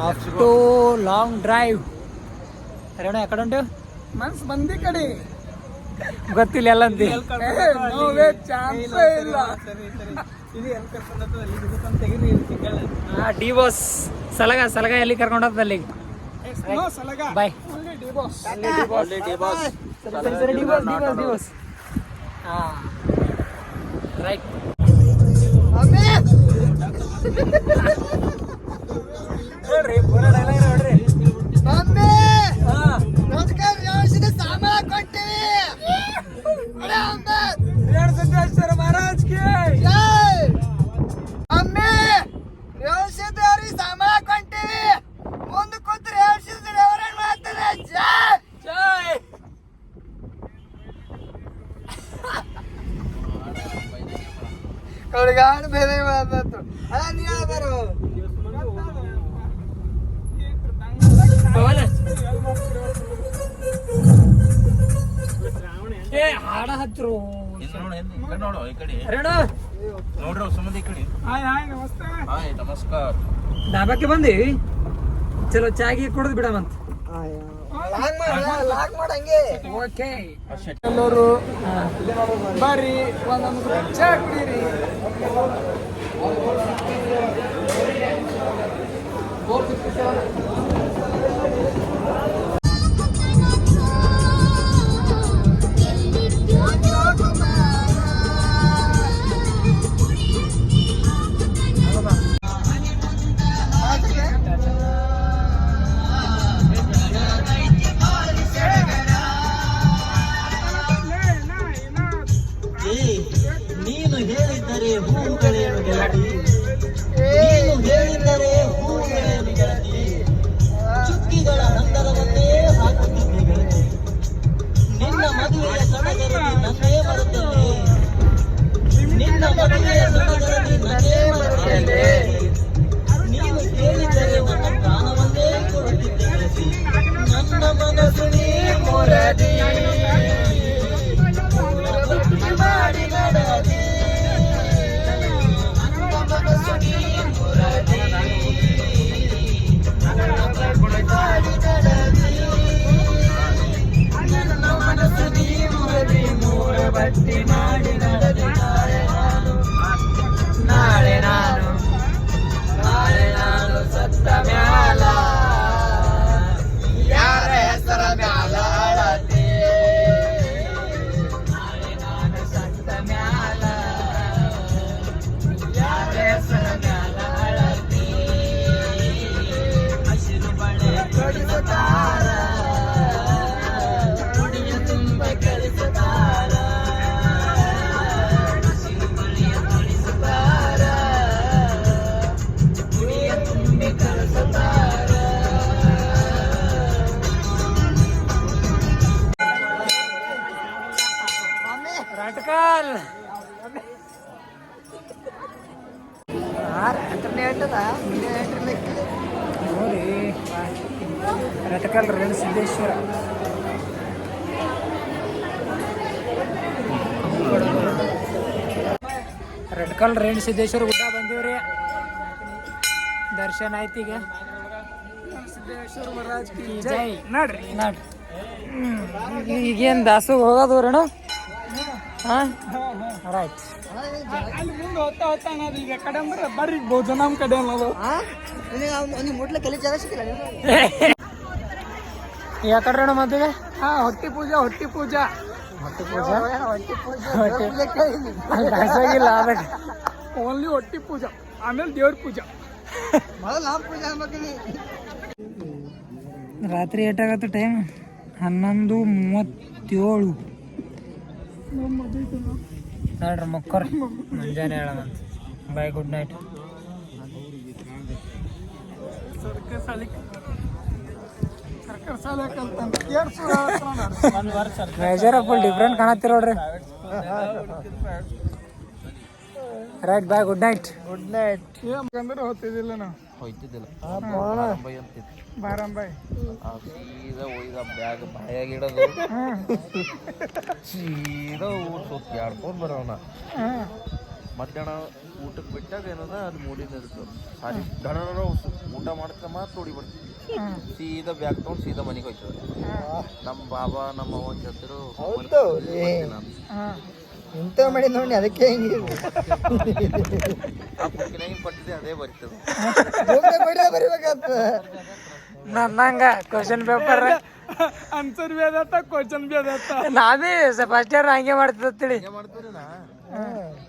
ಆಫ್ಟೋ long drive ರೇಣ ಯಾಕಡೆ ಉಂಟು ಮನ್ಸ್ ಬಂದಿ ಕಡೆ ಗೊತ್ತಿಲ್ಲ ಎಲ್ಲ ಅಂತಿ ಡಿ ಬಾಸ್ ಸಲಗ ಸಲಗ ಎಲ್ಲಿ ಕರ್ಕೊಂಡು ಹೋಗ್ತದೆ ಅಲ್ಲಿಗೆ ಬಾಯ್ ಡಿ ಬಾಸ್ ಹಾಂ ರೈಟ್ ಹೇಳ್ರಿ ಪೂರ ಡೈಲಾಗ್ ನೋಡ್ರಿ ಸಿದ್ದೇಶ್ವರ ಮಹಾರಾಜ್ ಗೆ ಅಮ್ಮೆ ವ್ಯವಸ್ಥಿತವ್ರಿ ಸಾಮಾನ ಕೊಂತೀವಿ ಮುಂದೆ ಕೂತ್ರೆ ವ್ಯವಸ್ಥಿತ ಮಾಡ್ತಾರೆ ಜೈ ಜೈ ಹುಡುಗಾಣ ಬೇರೆ ಮಾತಾಡ್ತು ಅಲ್ಲ ನೀ ಹೇಳ್ಬಾರು ಏ ಹಾಡ ಹಚ್ಚರು ನಮಸ್ಕಾರ ಡಾಬಾಕ್ಕೆ ಬಂದಿ ಚಲೋ ಚಾಗಿ ಕುಡಿದ್ ಬಿಡಮಂತ ಓಕೆ ಎಲ್ಲರೂ ಬರ್ರಿ ಒಂದೊಂದು ಚಾ ಕುಡೀರಿ ನೀನು ಹೇಳಿದ್ದರೆ ಹೂಗಳೇನು ಗೆಳತಿ ನೀನು ಹೇಳಿದ್ದರೆ ಹೂಗಳೇನು ಗೆಳತಿ ಚುಕ್ಕಿಗಳ ಹಂದರವನ್ನೇ ಹಾಕುತ್ತಿದ್ದೆ ಗೆಳತಿ ನಿನ್ನ ಮದುವೆಯ ಸಡಗರದಿ ನನ್ನೇ ಮರೆತಲ್ಲಿ ನಿನ್ನ ಮದುವೆಯ ಸಡಗರದಿ ನನ್ನೇ ಮರೆತಲ್ಲಿ ನೀನು ಹೇಳಿದ್ದರೆ ನನ್ನ ಪ್ರಾಣವನ್ನೇ ಕೊಡುತ್ತಿದ್ದೆ ಗೆಳತಿ ನನ್ನ ಮನಸ್ಸು ನೀ ಮುರದಿ ಮಾಡಿ ನಡದಿ ನನ್ನ ಮನಸ್ಸು ನೀ ಮುರದಿ ಮೂರ ಬಟ್ಟಿ ಮಾಡಿ ನಡದಿ ನಾಳೆ ನಾನು ಸತ್ತ ಮ್ಯಾಲ ಯಾರ ಹೆಸರ ಮ್ಯಾಲ ಅಳತಿ ಕುಡಿಯ ತುಂಬ ಕಳಿಸುತ್ತಾರ ಬಳಿಯ ತೊಳಿಸುತ್ತಾರ ಕುಡಿಯ ತುಂಬಿ ಕಳಿಸುತ್ತಾರ ರಾಟಕಾಲ್ ನೋಡಿ ರಟಕಲ್ ರೇಣು ಸಿದ್ದೇಶ್ವರ ರಟಕಲ್ ರೇಣು ಸಿದ್ದೇಶ್ವರ ಗುಡ್ಡ ಬಂದೀವ್ರಿ ದರ್ಶನ ಆಯ್ತು ಈಗ ಸಿದ್ದೇಶ್ವರ ಮಹಾರಾಜ್ ಕಿ ಜೈ ನಡ್ರಿ ಈಗೇನು ದಾಸೋಗ ಹೋಗೋದು ರೇಣು ಹಾಂ ರೈಟ್ ಅಲ್ಲಿ ಮುಂದೆ ಹೋಗ್ತಾ ಅನ್ನೋದು ಈಗ ಕಡೆ ಅಂದ್ರೆ ಬರ್ರಿ ಭೋಜನ ಕಡೆ ಅನ್ನೋದು ಮುಟ್ಲ ಕಲಿ ಜಾಗ ಸಿಕ್ಕಿಲ್ಲ ಯಾಕಡೆ ರೇಣು ಮದುವೆ ಹಾ ಹೊಟ್ಟಿ ಪೂಜಾ ದಾಸೋಗಿಲ್ಲ ಆದಾಗ ಓನ್ಲಿ ಹೊಟ್ಟಿ ಪೂಜಾ ಆಮೇಲೆ ದೇವ್ರ ಪೂಜಾ ರಾತ್ರಿ ಏಟಾಗತ್ತೆ ಟೈಮ್ 11:37 ನೋಡ್ರಿ ಮಕ್ಕರ್ ಮುಂಜಾನೆ ಹೇಳಮಂತ bye good night major full different ಕಾಣತ್ತೀರ ನೋಡ್ರಿ ರೈಟ್ ಬಾಯ್ ಗುಡ್ ನೈಟ್ ಅಂದ್ರೆ ಹೋಗ್ತಿದ್ದಿಲ್ಲ ನಾವು ಹೋಯ್ತಿದ್ದಿಲ್ಲ ಬಾರಂಬಾಯಿ ಸೀದಾ ಒಯ್ದ ಬ್ಯಾಗ್ ಬಾಯಾಗಿಡೋದು ಸೀದಾ ಊಟ ಸುತ್ತಿ ಆಡ್ಕೊಂಡು ಬರೋಣ ಮಧ್ಯಾಹ್ನ ಊಟಕ್ಕೆ ಬಿಟ್ಟಾಗ ಏನದ ಅದು ಮೂಲಿನ ಇರ್ತದೆ ಸಾರಿ ಧಡರ ಊಟ ಮಾಡ್ತಾ ಮಾತ್ರ ನೋಡಿ ಬರ್ತೀವಿ ಸೀದಾ ಬ್ಯಾಗ್ ತೊಗೊಂಡು ಸೀದಾ ಮನೆಗೆ ಹೋಗ್ತದೆ ನಮ್ಮ ಬಾಬಾ ನಮ್ಮ ಅವ್ವ ಜೊತೆರು ಇಂಥ ಮಾಡಿ ನೋಡಿ ಅದಕ್ಕೆ ಹಿಂಗೆ ಆ ಬುಕ್ಕಿನಾಗ ಪಟ್ಟಿದೆ ಅದೇ ಬರ್ತದೆ ಬರಿಬೇಕಂತ ನನ್ನಂಗ ಕ್ವಶನ್ ಪೇಪರ್ ಆನ್ಸರ್ ಬೇದತ್ತ ಕ್ವಶನ್ ಬೇದತ್ತ ನಾವೇ ಫಸ್ಟ್ ಇಯರ್ ಹಂಗೆ ಮಾಡ್ತಿದ್ದ ಹಂಗೆ ಮಾಡ್ತೀರಿ ನಾ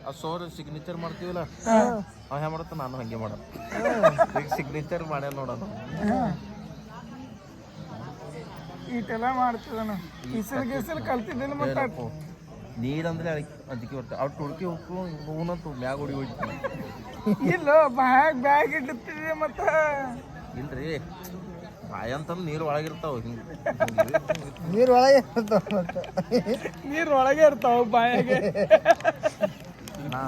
ಆ ಸೋರ್ ಸಿಗ್ನೇಚರ್ ಮಾಡ್ತೀವಲ್ಲ ಅವ ಹ್ಯಾ ಮಾಡತ್ತ ನಾನು ಹಂಗೆ ಮಾಡೋದು ಈಗ ಸಿಗ್ನೇಚರ್ ಮಾಡ್ಯಾನ ನೋಡೋಣ ಈಟೆಲ್ಲ ಮಾಡ್ತಿದ್ದಾನ ಗಿಸಲ್ ಕಲ್ತಿದ್ದಿಲ್ಲ ಮತ್ತೆ ನೀರಂದ್ರೆ ಅದಕ್ಕೆ ಬರ್ತದೆ ಅವ್ರು ಟುಡ್ಕಿ ಹೋಗ್ತು ಹೂನಂತು ಮ್ಯಾಗ ಹೊಡಿ ಹೋಗ್ತೀನಿ ಇಲ್ಲ ಬ್ಯಾಗ್ ಇಡ್ತಿದ್ದೆ ಮತ್ತ ಇಲ್ರಿ ಬಾಯ ಅಂತಂದು ನೀರು ಒಳಗಿರ್ತಾವ ಹಿಂಗೆ ನೀರು ಒಳಗೆ ನೀರ್ ಒಳಗೆ ಇರ್ತಾವ ಬಾಯಾಗೆ ನಾ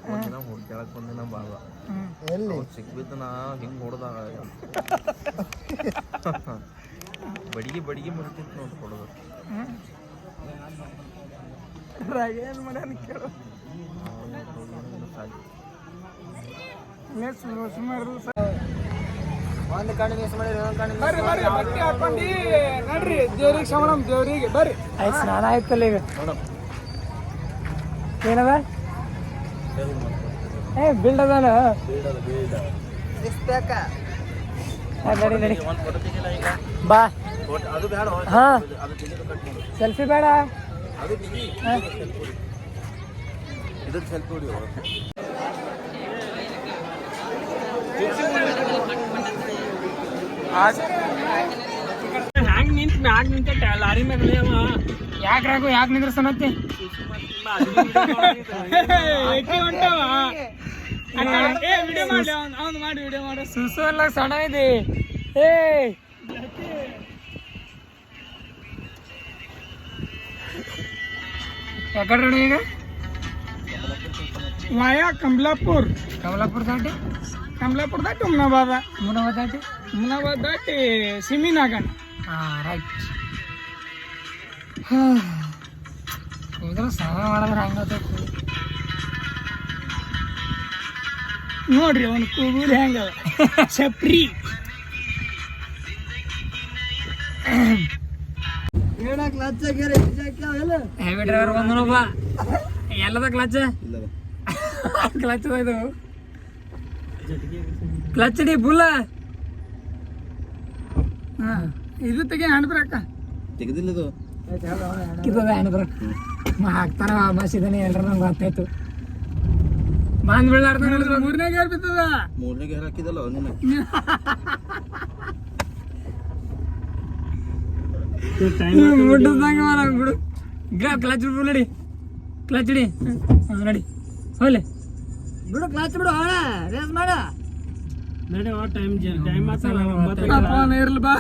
ಒಂದಿನ ಹುಡ್ಕ್ಯಾಳಕ್ ಬಂದಿನ ಬಾಳ ಎಲ್ಲಿ ಸಿಕ್ಬಿದ್ದು ನಾ ಹಿಂಗೆ ಹೊಡೆದಾಗ ಬಡಿಗೆ ಮುರಿತಿತ್ತು ನೋಡಿ ಹೊಡೆದು ಏನ್ ಮಾಡ್ಯಾನ ಕೇಳು ಒಂದು ಕಣ್ಣು ಮಿಸ್ ಮಾಡಿರಿ ಒಂದು ಕಣ್ಣು ಬರ್ರಿ ಬಟ್ಟೆ ಹಾಕೊಂಡಿ ನಡ್ರಿ ದೇವ್ರಿಗೆ ಶ್ರವಣಂ ದೇವ್ರಿಗೆ ಬರ್ರಿ ಆಯ್ತು ಸ್ನಾನ ಆಯ್ತಲ್ಲ ಈಗ ಏನದ ಏ ಬಿಲ್ಡ್ ಅದಾನ ನಡಿ ನಡಿ ಬಾ ಅದು ಬೇಡ ಹಾ ಅದು ತೆಗೆದು ಕಟ್ ಮಾಡು ಸೆಲ್ಫಿ ಬೇಡ ಅದು ಇದ್ರ ಸೆಲ್ಫಿ ಹೊಡಿ ಹ್ಯಾಂಗ್ ನಿಂತ ಮ್ಯಾಗ ನಿಂತ ಲಾರಿ ಮ್ಯಾಗ ಯಾಕೆ ರಾಗು ಯಾಕೆ ನಿಂದ್ರಸನತ್ತಿ ಹೊಂಟವ ವಿಡಿಯೋ ಮಾಡಿ ಅವ್ನು ಮಾಡಿ ವಿಡಿಯೋ ಮಾಡ ಸುಸು ಎಲ್ಲ ಸಣ್ಣ ಇದೆ ಏ ಯಾಕಡ್ರಿ ಈಗ ವಾಯಾ ಕಮಲಾಪುರ್ ದಾಟಿ ಕಮಲಾಪುರ ದಾಟಿ ಮುನಾಬಾದ ಮುನಾಬಾದ್ ದಾಟಿ ಸಿಮಿನಾಗನ್ ಹಾಂ ರೈಟ್ ಇದ್ರ ಸ್ನಾನ ಮಾಡಿದ್ರೆ ಹಂಗತ್ತೈತಿ ನೋಡ್ರಿ ಅವನು ಕೂಗುರು ಹೆಂಗದ ಚಪ್ರಿ ಹೆವಿ ಡ್ರೈವರ್ ಬಂದನಪ್ಪ ಎಲ್ಲದ ಕ್ಲಚ್ ಕ್ಲಚ್ ಇದು ಕ್ಲಚ್ ಡಿ ಫುಲ್ಲ ಇದು ತೆಗಿ ಹ್ಯಾಂಡ್ ಬ್ರೇಕ್ ತೆಗೆದಿಲ್ಲ ಇದು ಕಿತ್ತದ ಹ್ಯಾಂಡ್ ಬ್ರೇಕ್ ಹಾಕ್ತಾರ ಮಸಿದನೆ ಎಲ್ರ ನಂಗೆ ಗೊತ್ತಾಯ್ತು ಬಂದ್ ಬೀಳಾರ್ದ ನೋಡಿದ್ರು ಮೂರನೇ ಗೇರ್ ಬಿದ್ದದ ಮೂರನೇ ಗೇರ್ ಹಾಕಿದಲ್ಲ ಅವನಿನ ಮುಟ್ಟದಂಗ ಬಿಡು ಕ್ಲಚ್ ಬಿಡು ನಡಿ ಕ್ಲಚ್ ಹಿಡಿ ನಡಿ ಹೋಗ್ಲಿ ಬಿಡು ಕ್ಲಾಚ್ ಬಿಡು ಅವಳ ರೇಸ್ ಮಾಡ ಇರ್ಲಿ ಬಾ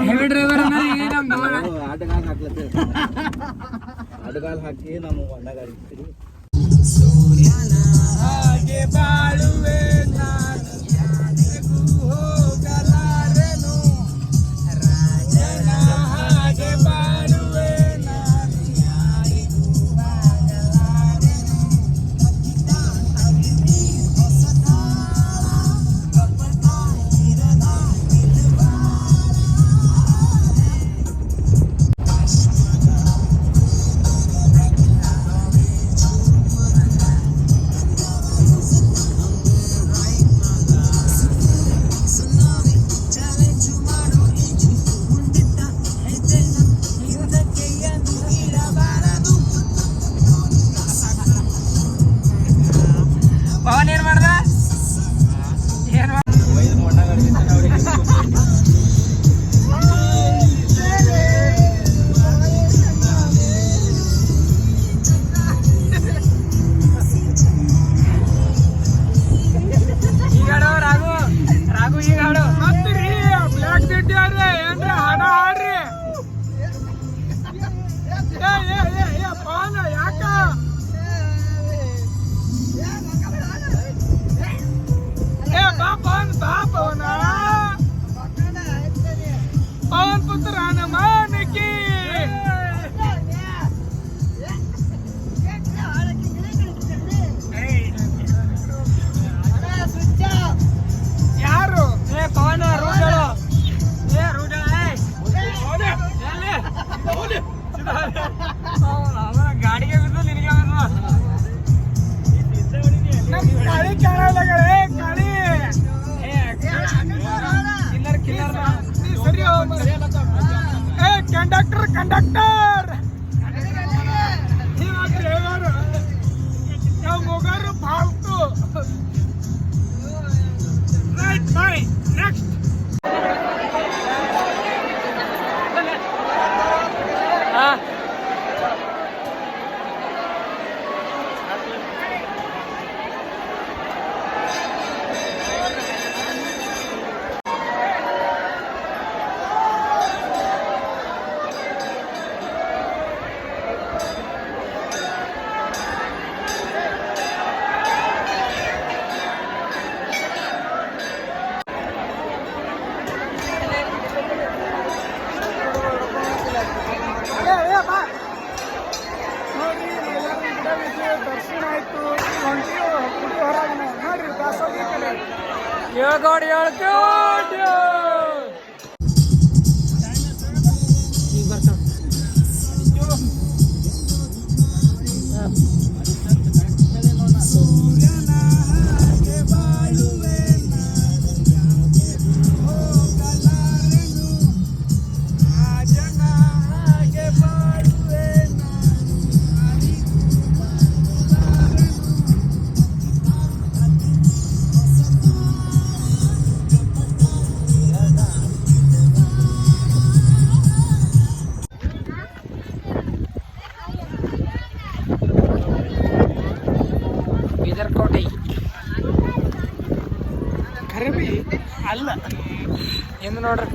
ಹೆವಿ ಡ್ರೈವರ್ ಆಟಗಾಲ್ ಹಾಕ್ಲತ್ತೆ ಆಟಗಾಲ್ ಹಾಕಿ ನಾವು ಅಣ್ಣ ಗಾಡಿ ಹಾಗೆ ಬಾಳುವೆ ನಾನು ಯಾರಿಗೂ ಹೋಗಲಾರೆನು ರಾಜನ ಹಾಗೆ ಬಾಳುವೆ ನಾನು ಯಾರಿಗೂ ಹೋಗಲಾರೆನು ಹೇಳ್ಕೊಡಿ ಹೇಳ್ಕೊಡಿ ಈಗ ಬರ್ತಾವ ಬೀದರ್ ಕೋಟೆ ಖರೀಬಿ ಅಲ್ಲ ಎಂದು ನೋಡ್ರಿ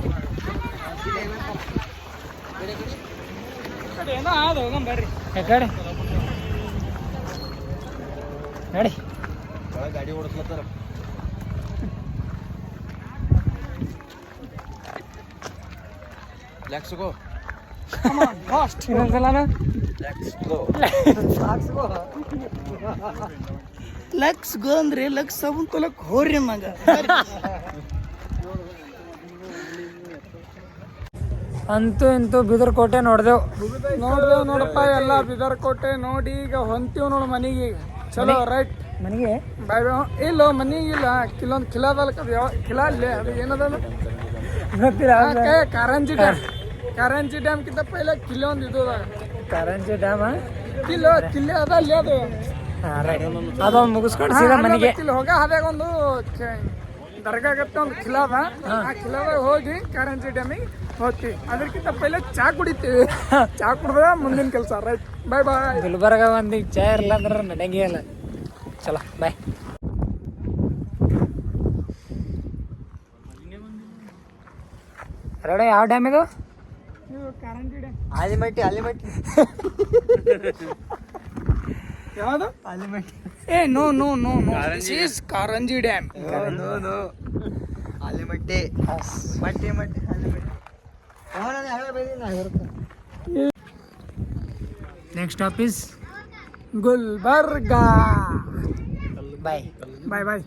ಕಡೆ ಏನೋ ಆದ ಹೋಗಂ ಬರ್ರಿ ಯಾಕಡೆ ನಡಿ ಗಾಡಿ ಓಡಿಸ್ಲತ್ತಾರ ಲೆಟ್ಸ್ ಗೋ ಫಾಸ್ಟ್ ಇನ್ನೊಂದ್ಸಲಾನ ಲಕ್ಸ್ ಗೋ ಅಂದ್ರೆ ಲಕ್ಸ್ ಸಾಬೂನ್ ತೊಲಕ್ ಹೋರಿ ಮಗ ಅಂತೂ ಇಂತೂ ಬೀದರ್ ಕೋಟೆ ನೋಡ್ದೆವು ನೋಡಪ್ಪ ಎಲ್ಲ ಬಿದರ್ ಕೋಟೆ ನೋಡಿ ಈಗ ಹೊಂತೀವ್ ನೋಡು ಮನಿಗೆ ಚಲೋ ರೈಟ್ ನನಗೆ ಬಾಯ್ ಇಲ್ಲ ಮನಿಗೆ ಇಲ್ಲ ಕಿಲೊಂದು ಕಿಲಾದಲ್ಲ ಕಿಲಾ ಅಲ್ಲೇ ಅದು ಏನದಲ್ಲ ಗೊತ್ತಿಲ್ಲ ಕಾರಂಜಿ ಡ್ಯಾಮ್ ಕಾರಂಜಿ ಡ್ಯಾಮ್ ಕಿಂತ ಪೈಲ ಕಿಲೆ ಒಂದು ಇದು ಕಾರಂಜಿ ಡ್ಯಾಮ ಕಿಲ್ಲೆ ಅದ ಅಲ್ಲಿ ಅದು ಅದೊಂದು ಮುಗಿಸ್ಕೊಂಡು ಸೀದಾ ಮನೆಗೆ ಇಲ್ಲಿ ಹೋಗ ಅದಾಗ ಒಂದು ದರ್ಗಾಗತ್ತೆ ಒಂದು ಕಿಲಾ ಅದ ಆ ಕಿಲಾದಾಗ ಹೋಗಿ ಕಾರಂಜಿ ಡ್ಯಾಮಿಗೆ ಹೋಗ್ತೀವಿ ಅದಕ್ಕಿಂತ ಪೈಲೆ ಚಾ ಕುಡಿತೀವಿ ಚಾ ಕುಡ್ದ ಮುಂದಿನ ಕೆಲಸ ರೈಟ್ ಬಾಯ್ ಬಾಯ್ ಗುಲ್ಬರ್ಗ ಒಂದು ಚಾ ಇರಲ್ಲ ಅಂದ್ರೆ ನಡೆಯಂಗೇ ಇಲ್ಲ ಚಲೋ ಬಾಯ್ ಎರಡ ಯಾವ ಡ್ಯಾಮ್ ಇದು ಇದು ಕಾರಂಜಿ ಡ್ಯಾಮ್ ಆಲಿಮಟ್ಟಿ ಆಲಿಮಟ್ಟಿ ಯಾವುದು ಆಲಿಮಟ್ಟಿ ಏ no no no no this is Karanji dam no no Alamatti ಮಟ್ಟಿ ಮಟ್ಟಿ Alamatti next stop is Gulbarga bye bye bye